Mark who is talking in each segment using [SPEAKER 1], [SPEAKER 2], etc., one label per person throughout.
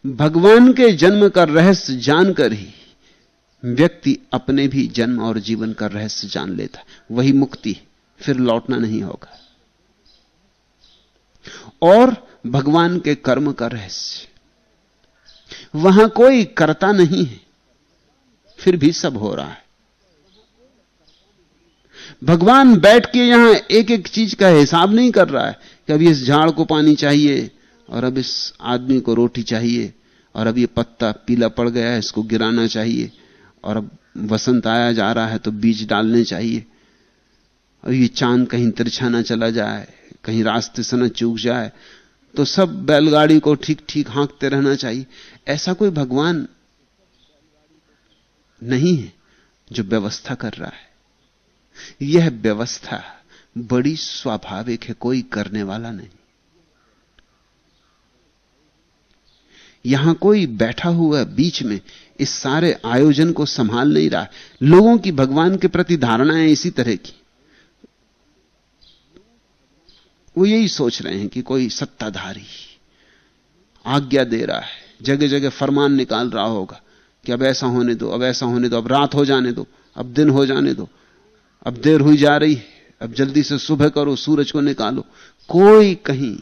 [SPEAKER 1] भगवान के जन्म का रहस्य जानकर ही व्यक्ति अपने भी जन्म और जीवन का रहस्य जान लेता है। वही मुक्ति, फिर लौटना नहीं होगा। और भगवान के कर्म का रहस्य, वहां कोई कर्ता नहीं है, फिर भी सब हो रहा है। भगवान बैठ के यहां एक एक चीज का हिसाब नहीं कर रहा है कि अब इस झाड़ को पानी चाहिए, और अब इस आदमी को रोटी चाहिए, और अब ये पत्ता पीला पड़ गया है इसको गिराना चाहिए, और अब वसंत आया जा रहा है तो बीज डालने चाहिए, और ये चांद कहीं तिरछा ना चला जाए, कहीं रास्ते से न चूक जाए, तो सब बैलगाड़ी को ठीक ठीक हाँकते रहना चाहिए। ऐसा कोई भगवान नहीं है जो व्यवस्था कर रहा है। यह व्यवस्था बड़ी स्वाभाविक है, कोई करने वाला नहीं। यहां कोई बैठा हुआ बीच में इस सारे आयोजन को संभाल नहीं रहा। लोगों की भगवान के प्रति धारणाएं इसी तरह की, वो यही सोच रहे हैं कि कोई सत्ताधारी आज्ञा दे रहा है, जगह जगह फरमान निकाल रहा होगा कि अब ऐसा होने दो, अब ऐसा होने दो, अब रात हो जाने दो, अब दिन हो जाने दो, अब देर हुई जा रही है, अब जल्दी से सुबह करो, सूरज को निकालो। कोई कहीं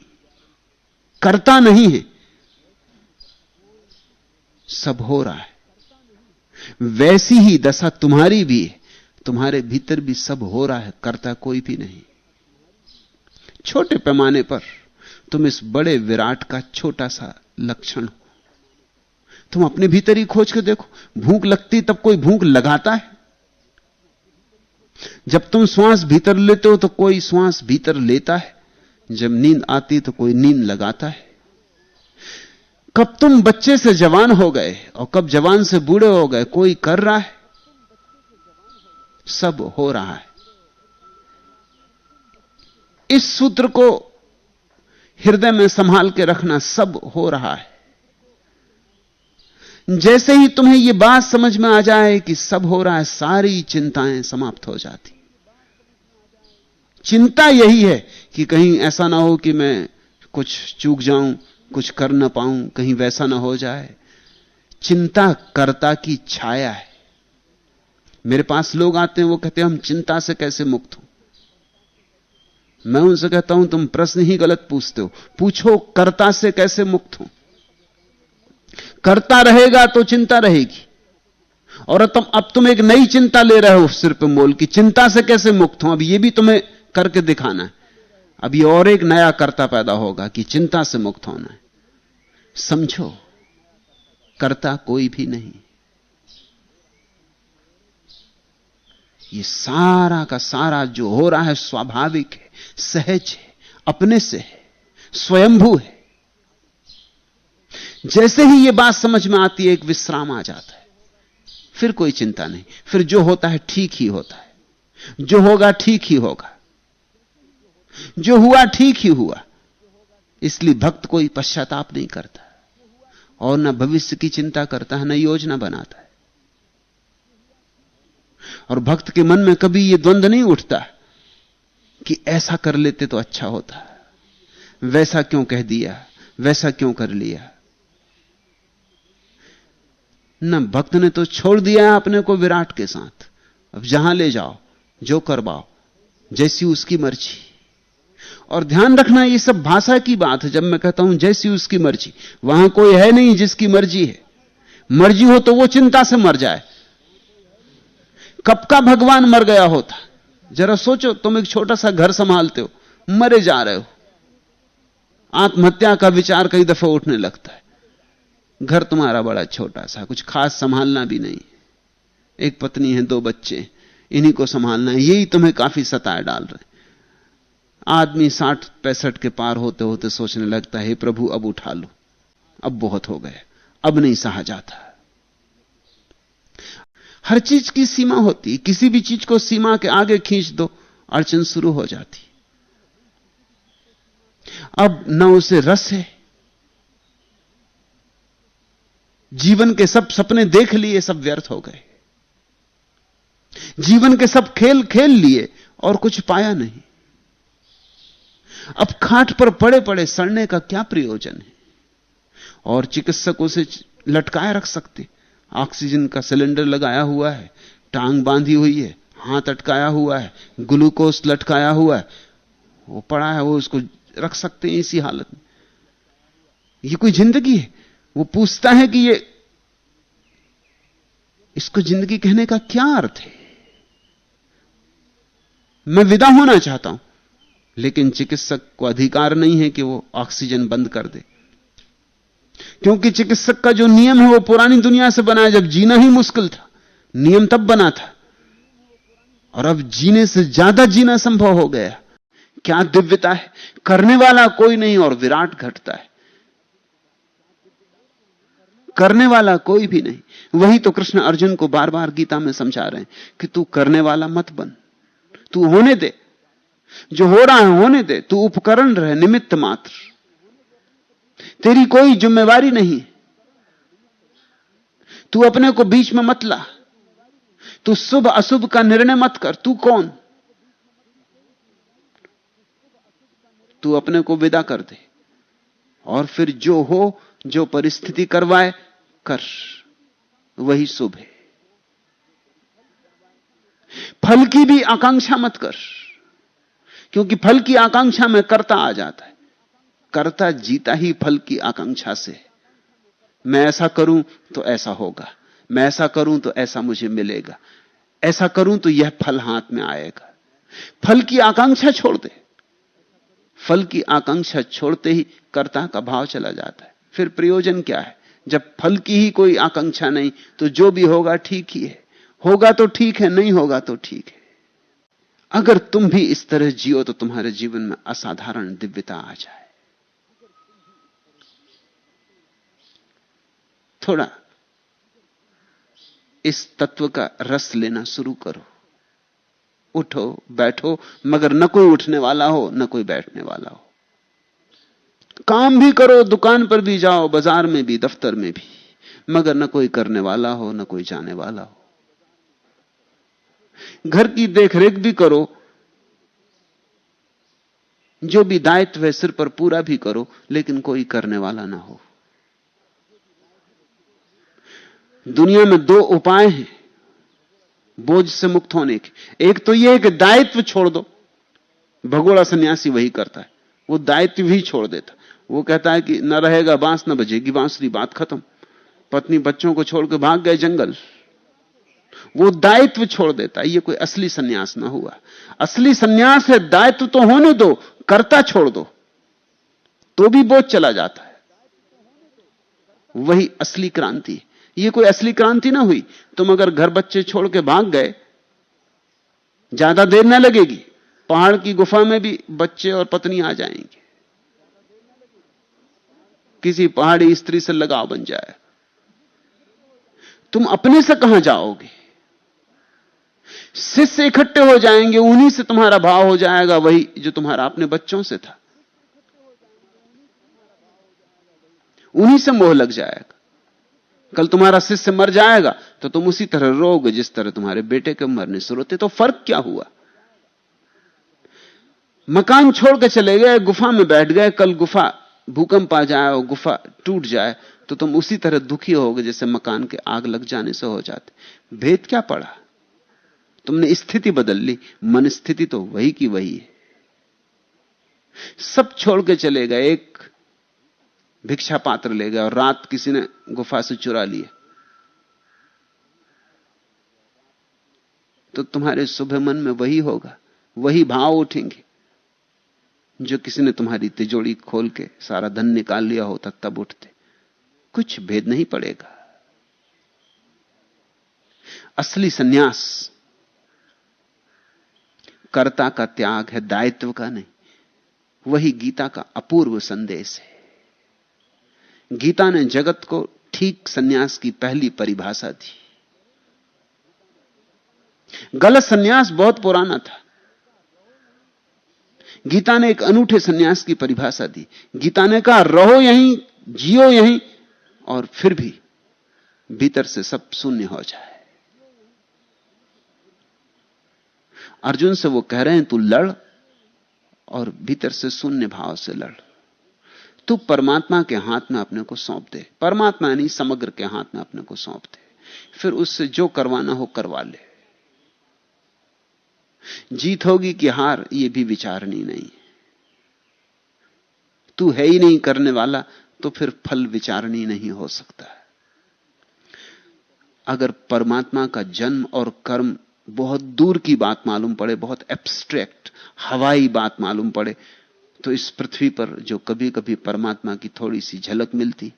[SPEAKER 1] करता नहीं है, सब हो रहा है। वैसी ही दशा तुम्हारी भी है, तुम्हारे भीतर भी सब हो रहा है, करता कोई भी नहीं। छोटे पैमाने पर तुम इस बड़े विराट का छोटा सा लक्षण हो। तुम अपने भीतर ही खोज के देखो, भूख लगती तब कोई भूख लगाता है? जब तुम श्वास भीतर लेते हो तो कोई श्वास भीतर लेता है? जब नींद आती तो कोई नींद लगाता है? कब तुम बच्चे से जवान हो गए और कब जवान से बूढ़े हो गए, कोई कर रहा है? सब हो रहा है। इस सूत्र को हृदय में संभाल के रखना, सब हो रहा है। जैसे ही तुम्हें यह बात समझ में आ जाए कि सब हो रहा है, सारी चिंताएं समाप्त हो जाती। चिंता यही है कि कहीं ऐसा ना हो कि मैं कुछ चूक जाऊं, कुछ कर ना पाऊं, कहीं वैसा ना हो जाए। चिंता कर्ता की छाया है। मेरे पास लोग आते हैं, वो कहते हैं हम चिंता से कैसे मुक्त हो। मैं उनसे कहता हूं तुम प्रश्न ही गलत पूछते हो, पूछो कर्ता से कैसे मुक्त हो। करता रहेगा तो चिंता रहेगी, और अब तुम एक नई चिंता ले रहे हो सिर पे मोल की, चिंता से कैसे मुक्त हो। अब यह भी तुम्हें करके दिखाना है। अब ये और एक नया कर्ता पैदा होगा कि चिंता से मुक्त होना है। समझो, कर्ता कोई भी नहीं। ये सारा का सारा जो हो रहा है स्वाभाविक है, सहज है, अपने से है, स्वयंभू है। जैसे ही यह बात समझ में आती है, एक विश्राम आ जाता है। फिर कोई चिंता नहीं, फिर जो होता है ठीक ही होता है, जो होगा ठीक ही होगा, जो हुआ ठीक ही हुआ। इसलिए भक्त कोई पश्चाताप नहीं करता, और न भविष्य की चिंता करता है, न योजना बनाता है। और भक्त के मन में कभी यह द्वंद्व नहीं उठता कि ऐसा कर लेते तो अच्छा होता, वैसा क्यों कह दिया, वैसा क्यों कर लिया। न भक्त ने तो छोड़ दिया अपने को विराट के साथ, अब जहां ले जाओ, जो करवाओ, जैसी उसकी मर्जी। और ध्यान रखना, ये सब भाषा की बात है। जब मैं कहता हूं जैसी उसकी मर्जी, वहां कोई है नहीं जिसकी मर्जी है। मर्जी हो तो वो चिंता से मर जाए। कब का भगवान मर गया होता? जरा सोचो, तुम एक छोटा सा घर संभालते हो, मरे जा रहे हो, आत्महत्या का विचार कई दफे उठने लगता है। घर तुम्हारा बड़ा छोटा सा, कुछ खास संभालना भी नहीं, एक पत्नी है, 2 बच्चे, इन्हीं को संभालना है, यही तुम्हें काफी सताए डाल रहे। आदमी 60-65 के पार होते होते सोचने लगता है, हे प्रभु अब उठा लो, अब बहुत हो गए, अब नहीं सहा जाता। हर चीज की सीमा होती है, किसी भी चीज को सीमा के आगे खींच दो, अड़चन शुरू हो जाती। अब न उसे रस है, जीवन के सब सपने देख लिए, सब व्यर्थ हो गए। जीवन के सब खेल खेल लिए और कुछ पाया नहीं। अब खाट पर पड़े पड़े सड़ने का क्या प्रयोजन है? और चिकित्सक उसे लटकाए रख सकते। ऑक्सीजन का सिलेंडर लगाया हुआ है, टांग बांधी हुई है, हाथ अटकाया हुआ है, ग्लूकोज लटकाया हुआ है, वो पड़ा है, वो उसको रख सकते हैं इसी हालत में। ये कोई जिंदगी है? वो पूछता है कि ये इसको जिंदगी कहने का क्या अर्थ है? मैं विदा होना चाहता हूं, लेकिन चिकित्सक को अधिकार नहीं है कि वो ऑक्सीजन बंद कर दे, क्योंकि चिकित्सक का जो नियम है वो पुरानी दुनिया से बना है, जब जीना ही मुश्किल था, नियम तब बना था, और अब जीने से ज्यादा जीना संभव हो गया। क्या दिव्यता है! करने वाला कोई नहीं और विराट घटता है, करने वाला कोई भी नहीं। वही तो कृष्ण अर्जुन को बार बार गीता में समझा रहे हैं कि तू करने वाला मत बन, तू होने दे, जो हो रहा है होने दे, तू उपकरण रहे, निमित्त मात्र, तेरी कोई जिम्मेवारी नहीं, तू अपने को बीच में मत ला, तू शुभ अशुभ का निर्णय मत कर। तू कौन? तू अपने को विदा कर दे, और फिर जो हो, जो परिस्थिति करवाए कर, वही शुभ है। फल की भी आकांक्षा मत कर, क्योंकि फल की आकांक्षा में कर्ता आ जाता है। कर्ता जीता ही फल की आकांक्षा से। मैं ऐसा करूं तो ऐसा होगा, मैं ऐसा करूं तो ऐसा मुझे मिलेगा, ऐसा करूं तो यह फल हाथ में आएगा। फल की आकांक्षा छोड़ दे। फल की आकांक्षा छोड़ते ही कर्ता का भाव चला जाता है। फिर प्रयोजन क्या है? जब फल की ही कोई आकांक्षा नहीं, तो जो भी होगा ठीक ही है। होगा तो ठीक है, नहीं होगा तो ठीक है। अगर तुम भी इस तरह जियो तो तुम्हारे जीवन में असाधारण दिव्यता आ जाए। थोड़ा इस तत्व का रस लेना शुरू करो। उठो बैठो, मगर न कोई उठने वाला हो, न कोई बैठने वाला हो। काम भी करो, दुकान पर भी जाओ, बाजार में भी, दफ्तर में भी, मगर न कोई करने वाला हो, न कोई जाने वाला हो। घर की देखरेख भी करो, जो भी दायित्व है सिर पर पूरा भी करो, लेकिन कोई करने वाला ना हो। दुनिया में दो उपाय हैं बोझ से मुक्त होने के। एक तो यह है कि दायित्व छोड़ दो। भगोड़ा सन्यासी वही करता है, वो दायित्व भी छोड़ देता। वो कहता है कि न रहेगा बांस न बजेगी बांसुरी, बात खत्म। पत्नी बच्चों को छोड़ के भाग गए जंगल, वो दायित्व छोड़ देता है। ये कोई असली सन्यास ना हुआ। असली सन्यास है दायित्व तो होने दो, कर्ता छोड़ दो, तो भी बोझ चला जाता है। वही असली क्रांति है। ये कोई असली क्रांति ना हुई। तुम अगर घर बच्चे छोड़ के भाग गए, ज्यादा देर ना लगेगी, पहाड़ की गुफा में भी बच्चे और पत्नी आ जाएंगे, किसी पहाड़ी स्त्री से लगाव बन जाए। तुम अपने से कहां जाओगे? शिष्य इकट्ठे हो जाएंगे, उन्हीं से तुम्हारा भाव हो जाएगा, वही जो तुम्हारा अपने बच्चों से था, उन्हीं से मोह लग जाएगा। कल तुम्हारा शिष्य मर जाएगा तो तुम उसी तरह रोगे जिस तरह तुम्हारे बेटे के मरने से रोते। तो फर्क क्या हुआ? मकान छोड़ के चले गए, गुफा में बैठ गए, कल गुफा भूकंप आ जाए और गुफा टूट जाए तो तुम उसी तरह दुखी होगे जैसे मकान के आग लग जाने से हो जाते। भेद क्या पड़ा? तुमने स्थिति बदल ली, मन स्थिति तो वही की वही है। सब छोड़ के चले गए, एक भिक्षा पात्र ले गया और रात किसी ने गुफा से चुरा लिया, तो तुम्हारे सुबह मन में वही होगा, वही भाव उठेंगे जो किसी ने तुम्हारी तिजोरी खोल के सारा धन निकाल लिया होता तब उठते। कुछ भेद नहीं पड़ेगा। असली सन्यास कर्ता का त्याग है, दायित्व का नहीं। वही गीता का अपूर्व संदेश है। गीता ने जगत को ठीक सन्यास की पहली परिभाषा दी। गलत सन्यास बहुत पुराना था। गीता ने एक अनूठे सन्यास की परिभाषा दी। गीता ने कहा रहो यहीं, जियो यहीं, और फिर भी भीतर से सब शून्य हो जाए। अर्जुन से वो कह रहे हैं तू लड़ और भीतर से शून्य भाव से लड़। तू परमात्मा के हाथ में अपने को सौंप दे, परमात्मा नहीं समग्र के हाथ में अपने को सौंप दे, फिर उससे जो करवाना हो करवा ले। जीत होगी कि हार, यह भी विचारनी नहीं। तू है ही नहीं करने वाला, तो फिर फल विचारणी नहीं हो सकता। अगर परमात्मा का जन्म और कर्म बहुत दूर की बात मालूम पड़े, बहुत एब्स्ट्रैक्ट हवाई बात मालूम पड़े, तो इस पृथ्वी पर जो कभी कभी परमात्मा की थोड़ी सी झलक मिलती,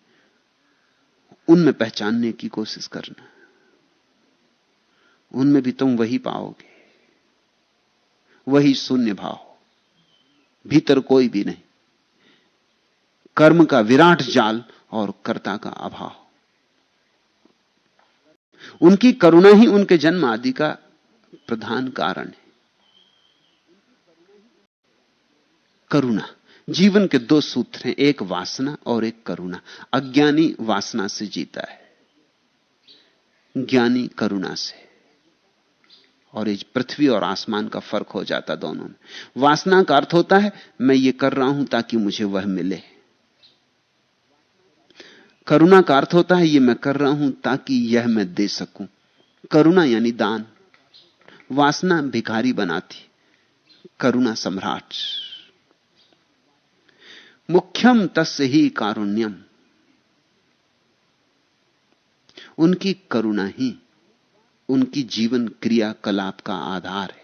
[SPEAKER 1] उनमें पहचानने की कोशिश करना। उनमें भी तुम वही पाओगे, वही शून्य भाव, भीतर कोई भी नहीं, कर्म का विराट जाल और कर्ता का अभाव। उनकी करुणा ही उनके जन्म आदि का प्रधान कारण है। करुणा, जीवन के दो सूत्र हैं, एक वासना और एक करुणा। अज्ञानी वासना से जीता है, ज्ञानी करुणा से। और इस पृथ्वी और आसमान का फर्क हो जाता दोनों में। वासना का अर्थ होता है मैं ये कर रहा हूं ताकि मुझे वह मिले। करुणा का अर्थ होता है ये मैं कर रहा हूं ताकि यह मैं दे सकूं। करुणा यानी दान। वासना भिखारी बनाती, करुणा सम्राट। मुख्यम तस्य ही कारुण्यम, उनकी करुणा ही उनकी जीवन क्रियाकलाप का आधार है।